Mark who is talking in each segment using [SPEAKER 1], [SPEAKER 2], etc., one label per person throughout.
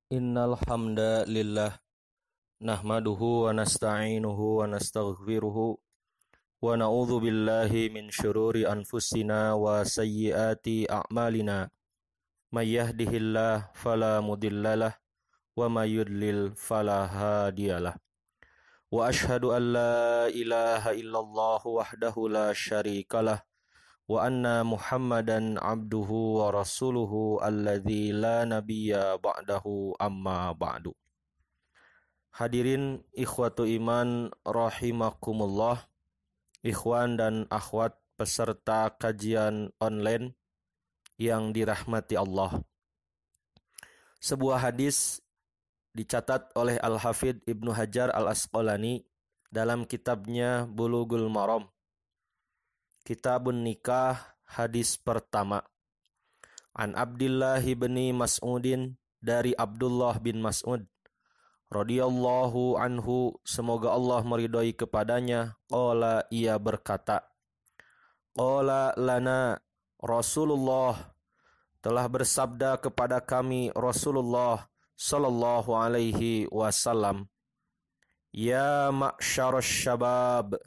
[SPEAKER 1] Innal hamdalillah nahmaduhu wa nasta'inuhu wa nastaghfiruhu wa na'udzu billahi min syururi anfusina wa sayyiati a'malina. May yahdihillahu fala mudhillalah wa may yudlil fala hadiyalah. Wa asyhadu an la ilaha illallah wahdahu la syarikalah wa anna Muhammadan abduhu wa rasuluhu alladzi la nabiyya ba'dahu amma ba'du. Hadirin ikhwatu iman rahimakumullah, ikhwan dan akhwat peserta kajian online yang dirahmati Allah. Sebuah hadis dicatat oleh Al-Hafidh Ibnu Hajar Al-Asqalani dalam kitabnya Bulughul Maram. Kitabun Nikah, hadis pertama. An Abdullah bin Mas'udin, dari Abdullah bin Mas'ud radhiyallahu anhu, semoga Allah meridhai kepadanya, qala, ia berkata, qala lana Rasulullah, telah bersabda kepada kami Rasulullah sallallahu alaihi wasallam, ya ma'syarasy syabab,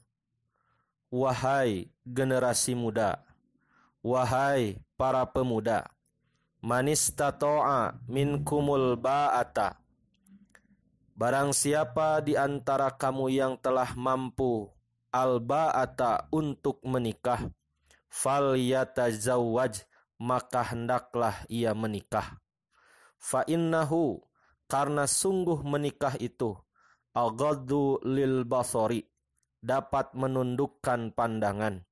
[SPEAKER 1] wahai generasi muda, wahai para pemuda, manistata'a minkumul ba'ata, barang siapa di antara kamu yang telah mampu al-ba'ata, untuk menikah, fal yatazawwaj, maka hendaklah ia menikah. Fa innahu, karena sungguh menikah itu, aghaddu lil basari, dapat menundukkan pandangan,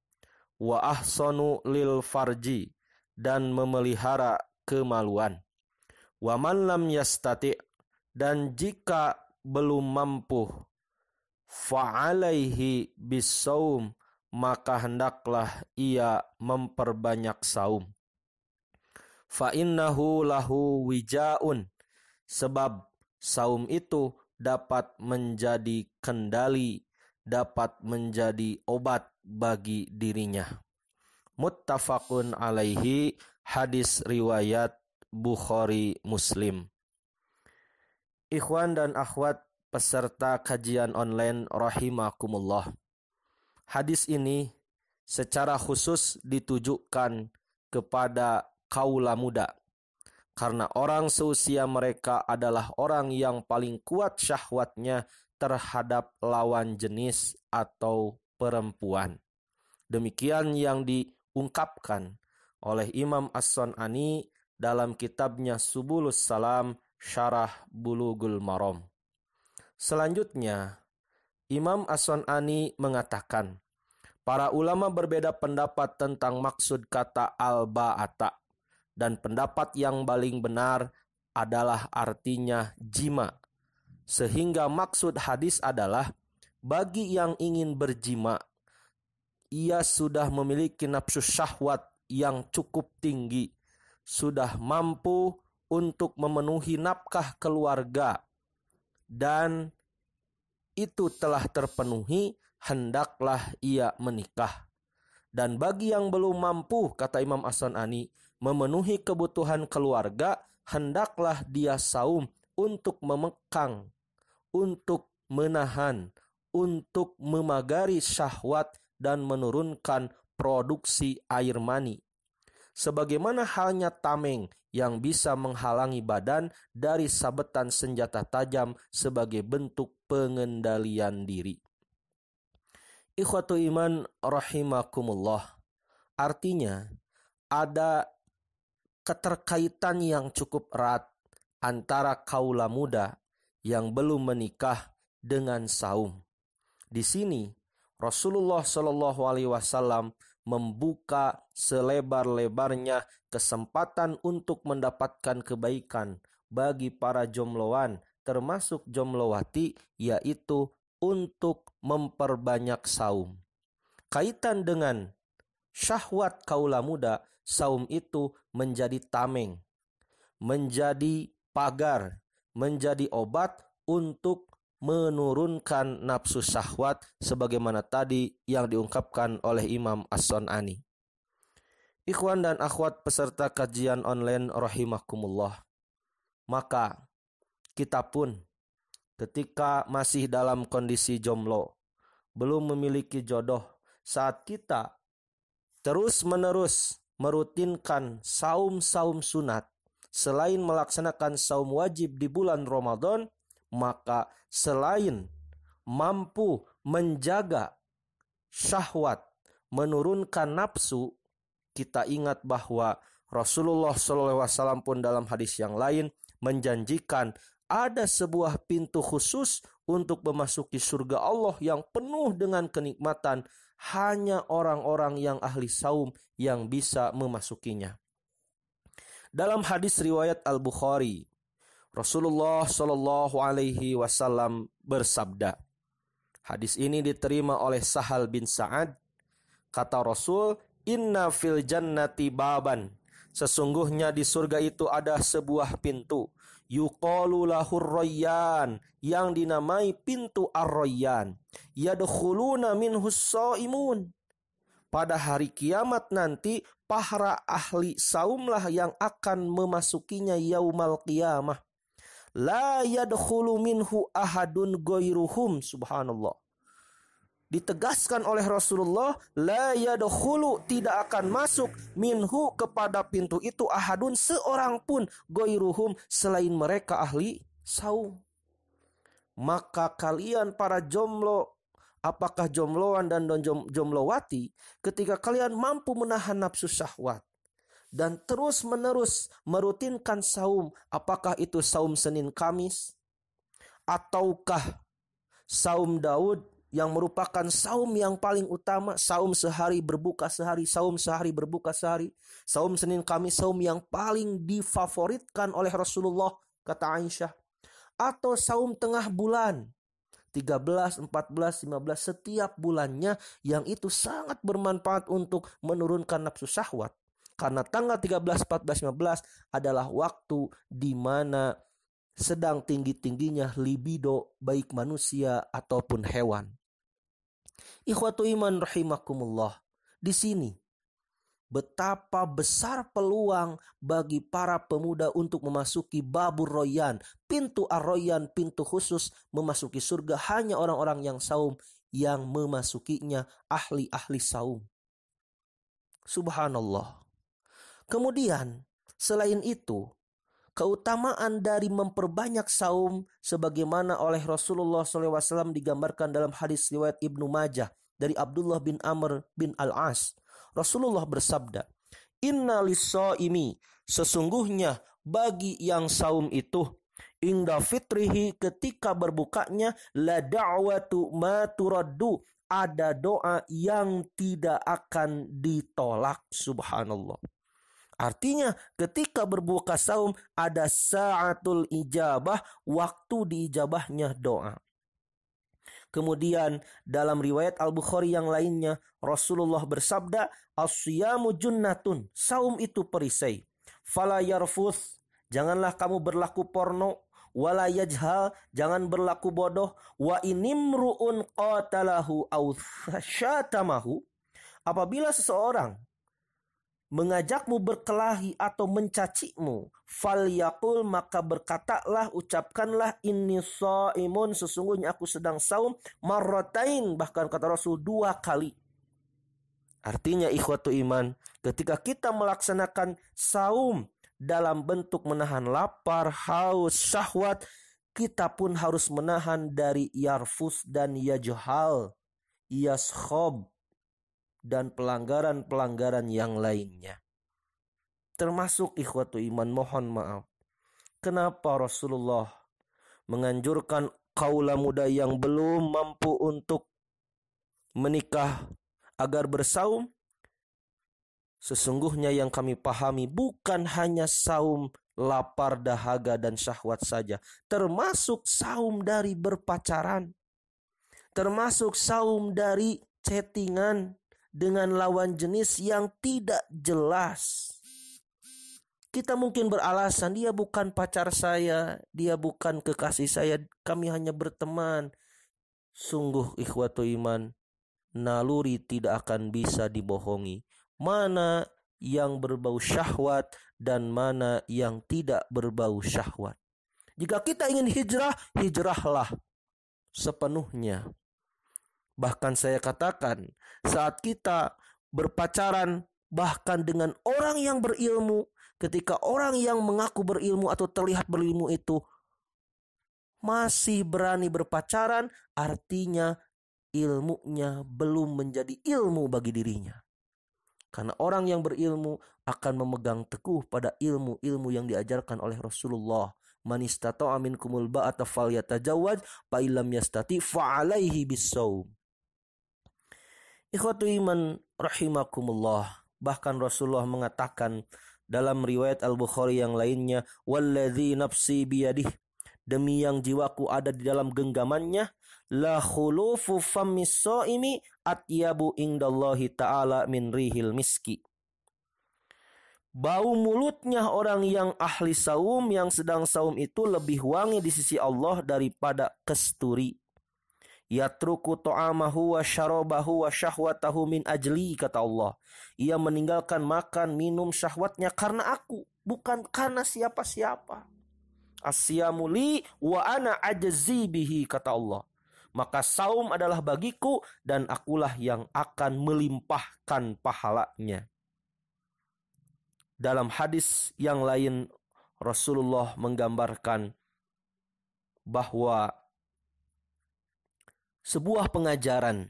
[SPEAKER 1] wa ahsanu lil farji, dan memelihara kemaluan, wa man lam yastati', dan jika belum mampu, fa alaihi bisawm, maka hendaklah ia memperbanyak saum. Fa innahu lahu wijaun, sebab saum itu dapat menjadi kendali, dapat menjadi obat bagi dirinya. Muttafaqun alaihi, hadis riwayat Bukhari Muslim. Ikhwan dan akhwat peserta kajian online rahimakumullah. Hadis ini secara khusus ditujukan kepada kaula muda, karena orang seusia mereka adalah orang yang paling kuat syahwatnya terhadap lawan jenis atau perempuan. Demikian yang diungkapkan oleh Imam As-Sun'ani dalam kitabnya Subulus Salam, Syarah Bulughul Maram. Selanjutnya, Imam As-Sun'ani mengatakan, para ulama berbeda pendapat tentang maksud kata al-ba'ata, dan pendapat yang paling benar adalah artinya jima. Sehingga maksud hadis adalah, bagi yang ingin berjima, ia sudah memiliki nafsu syahwat yang cukup tinggi, sudah mampu untuk memenuhi nafkah keluarga, dan itu telah terpenuhi, hendaklah ia menikah. Dan bagi yang belum mampu, kata Imam As-Sun'ani, memenuhi kebutuhan keluarga, hendaklah dia saum untuk memekang, untuk menahan, untuk memagari syahwat dan menurunkan produksi air mani. Sebagaimana halnya tameng yang bisa menghalangi badan dari sabetan senjata tajam sebagai bentuk pengendalian diri. Ikhwatu iman rahimakumullah. Artinya, ada keterkaitan yang cukup erat antara kaula muda yang belum menikah dengan saum. Di sini Rasulullah Shallallahu Alaihi Wasallam membuka selebar-lebarnya kesempatan untuk mendapatkan kebaikan bagi para jombloan, termasuk jomblowati, yaitu untuk memperbanyak saum. Kaitan dengan syahwat kaula muda, saum itu menjadi tameng, menjadi pagar, menjadi obat untuk menurunkan nafsu syahwat, sebagaimana tadi yang diungkapkan oleh Imam As-Sun'ani. Ikhwan dan akhwat peserta kajian online rahimakumullah. Maka kita pun ketika masih dalam kondisi jomblo, belum memiliki jodoh, saat kita terus-menerus merutinkan saum-saum sunat, selain melaksanakan saum wajib di bulan Ramadan, maka selain mampu menjaga syahwat, menurunkan nafsu, kita ingat bahwa Rasulullah SAW pun dalam hadis yang lain menjanjikan ada sebuah pintu khusus untuk memasuki surga Allah yang penuh dengan kenikmatan. Hanya orang-orang yang ahli saum yang bisa memasukinya. Dalam hadis riwayat Al-Bukhari, Rasulullah SAW bersabda. Hadis ini diterima oleh Sahal bin Sa'ad. Kata Rasul, "Inna fil jannati baban." Sesungguhnya di surga itu ada sebuah pintu. Yuqalu lahur Rayyan, yang dinamai pintu Ar-Rayyan. Yadkhuluna minhus shaimun. Pada hari kiamat nanti, para ahli saumlah yang akan memasukinya yaumal qiyamah. La yadkhulu minhu ahadun ghairuhum. Subhanallah. Ditegaskan oleh Rasulullah, la yadkhulu, tidak akan masuk, minhu, kepada pintu itu, ahadun, seorang pun, ghairuhum, selain mereka ahli saum. Maka kalian para jomblo, apakah jombloan dan jombloawati, ketika kalian mampu menahan nafsu syahwat dan terus-menerus merutinkan saum, apakah itu saum Senin Kamis ataukah saum Daud yang merupakan saum yang paling utama, saum sehari berbuka sehari, saum sehari berbuka sehari, saum Senin Kamis, saum yang paling difavoritkan oleh Rasulullah, kata Aisyah, atau saum tengah bulan 13, 14, 15 setiap bulannya, yang itu sangat bermanfaat untuk menurunkan nafsu syahwat. Karena tanggal 13, 14, 15 adalah waktu di mana sedang tinggi-tingginya libido baik manusia ataupun hewan. Ikhwatu iman rahimakumullah. Di sini betapa besar peluang bagi para pemuda untuk memasuki babur Rayyan, pintu Ar-Rayyan, pintu khusus memasuki surga. Hanya orang-orang yang saum yang memasukinya, ahli-ahli saum. Subhanallah. Kemudian selain itu, keutamaan dari memperbanyak saum sebagaimana oleh Rasulullah SAW digambarkan dalam hadis riwayat Ibnu Majah dari Abdullah bin Amr bin Al-As. Rasulullah bersabda, "Inna lis-shaimi," sesungguhnya bagi yang saum itu, inda fitrihi, ketika berbukanya, la da'watu ma turaddu, ada doa yang tidak akan ditolak. Subhanallah. Artinya ketika berbuka saum ada sa'atul ijabah, waktu diijabahnya doa. Kemudian dalam riwayat Al-Bukhari yang lainnya, Rasulullah bersabda, "As-siyamu junnatun," saum itu perisai. "Fala yarfuth," janganlah kamu berlaku porno. "Wala yajhal," jangan berlaku bodoh. "Wa inimru'un qatalahu aw syatamahu," apabila seseorang mengajakmu berkelahi atau mencacimu, falyaqul, maka berkatalah, ucapkanlah, inni shaimun, sesungguhnya aku sedang saum, marratain, bahkan kata Rasul 2 kali. Artinya ikhwatu iman, ketika kita melaksanakan saum dalam bentuk menahan lapar, haus, syahwat, kita pun harus menahan dari yarfus dan yajhal, yashab, dan pelanggaran-pelanggaran yang lainnya. Termasuk ikhwatu iman, mohon maaf, kenapa Rasulullah menganjurkan kaula muda yang belum mampu untuk menikah agar bersaum? Sesungguhnya yang kami pahami bukan hanya saum lapar, dahaga, dan syahwat saja, termasuk saum dari berpacaran, termasuk saum dari chattingan dengan lawan jenis yang tidak jelas. Kita mungkin beralasan, dia bukan pacar saya, dia bukan kekasih saya, kami hanya berteman. Sungguh ikhwatu iman, naluri tidak akan bisa dibohongi. Mana yang berbau syahwat dan mana yang tidak berbau syahwat. Jika kita ingin hijrah, hijrahlah sepenuhnya. Bahkan saya katakan, saat kita berpacaran bahkan dengan orang yang berilmu, ketika orang yang mengaku berilmu atau terlihat berilmu itu masih berani berpacaran, artinya ilmunya belum menjadi ilmu bagi dirinya. Karena orang yang berilmu akan memegang teguh pada ilmu-ilmu yang diajarkan oleh Rasulullah. Man istata'a minkumul ba'ata falyatajawwaz fa illam yastati fa 'alaihi bis-shaum. Ikhwatu iman rahimakumullah. Bahkan Rasulullah mengatakan dalam riwayat Al-Bukhari yang lainnya, walladzi nafsi biyadih, demi yang jiwaku ada di dalam genggamannya, la khulufu fammis shaimi atyabu indallahi ta'ala min rihil miski. Bau mulutnya orang yang ahli saum, yang sedang saum itu lebih wangi di sisi Allah daripada kesturi. Yatruku ta'amahu wa syarabahu wa syahwatahu min ajli, kata Allah. Ia meninggalkan makan, minum, syahwatnya karena aku, bukan karena siapa-siapa. Asyamu li wa ana ajzi bihi, kata Allah. Maka saum adalah bagiku dan akulah yang akan melimpahkan pahalanya. Dalam hadis yang lain Rasulullah menggambarkan bahwa sebuah pengajaran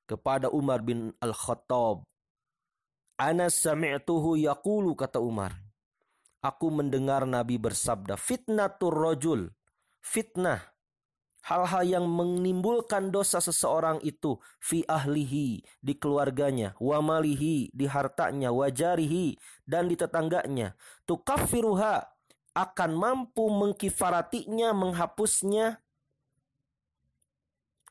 [SPEAKER 1] kepada Umar bin Al-Khattab. Ana sami'tuhu yaqulu, kata Umar, aku mendengar Nabi bersabda, fitnatur rajul, fitnah, hal-hal yang menimbulkan dosa seseorang itu, fi ahlihi, di keluarganya, wa malihi, di hartanya, wa jarihi, dan di tetangganya, tukaffiruha, akan mampu mengkifaratinya, menghapusnya,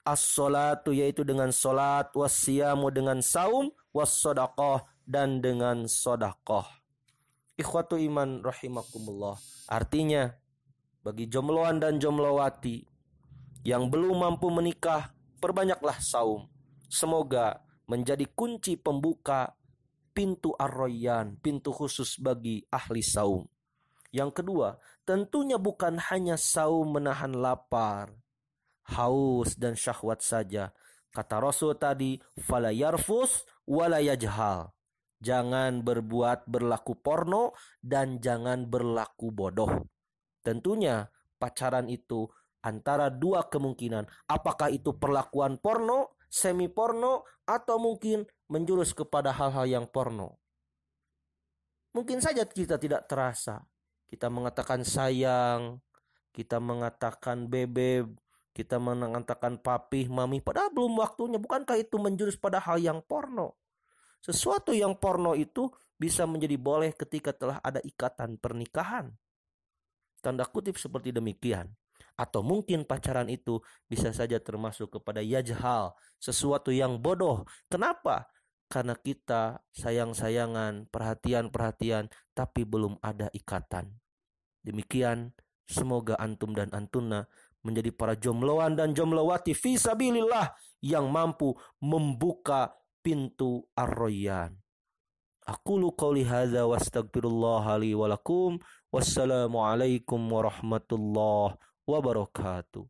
[SPEAKER 1] as-salatu, yaitu dengan salat, was-siyamu, dengan saum, was-sadaqah, dan dengan sedekah. Ikhwatu iman rahimakumullah. Artinya, bagi jombloan dan jomblowati yang belum mampu menikah, perbanyaklah saum. Semoga menjadi kunci pembuka pintu ar-rayyan, pintu khusus bagi ahli saum. Yang kedua, tentunya bukan hanya saum menahan lapar, haus dan syahwat saja. Kata Rasul tadi, fala yarfus wala yajhal. Jangan berlaku porno dan jangan berlaku bodoh. Tentunya pacaran itu antara dua kemungkinan. Apakah itu perlakuan porno, semi porno, atau mungkin menjurus kepada hal-hal yang porno. Mungkin saja kita tidak terasa. Kita mengatakan sayang, kita mengatakan bebek, kita mengatakan papih, mami, padahal belum waktunya. Bukankah itu menjurus pada hal yang porno? Sesuatu yang porno itu bisa menjadi boleh ketika telah ada ikatan pernikahan. Tanda kutip seperti demikian. Atau mungkin pacaran itu bisa saja termasuk kepada yajhal, sesuatu yang bodoh. Kenapa? Karena kita sayang-sayangan, perhatian-perhatian, tapi belum ada ikatan. Demikian, semoga antum dan antuna menjadi para jombloan dan jomblowati fi sabilillah yang mampu membuka pintu ar-rayyan. Aqulu qouli hadza wastaghfirullah li wa lakum. Wassalamu alaikum warahmatullahi wabarakatuh.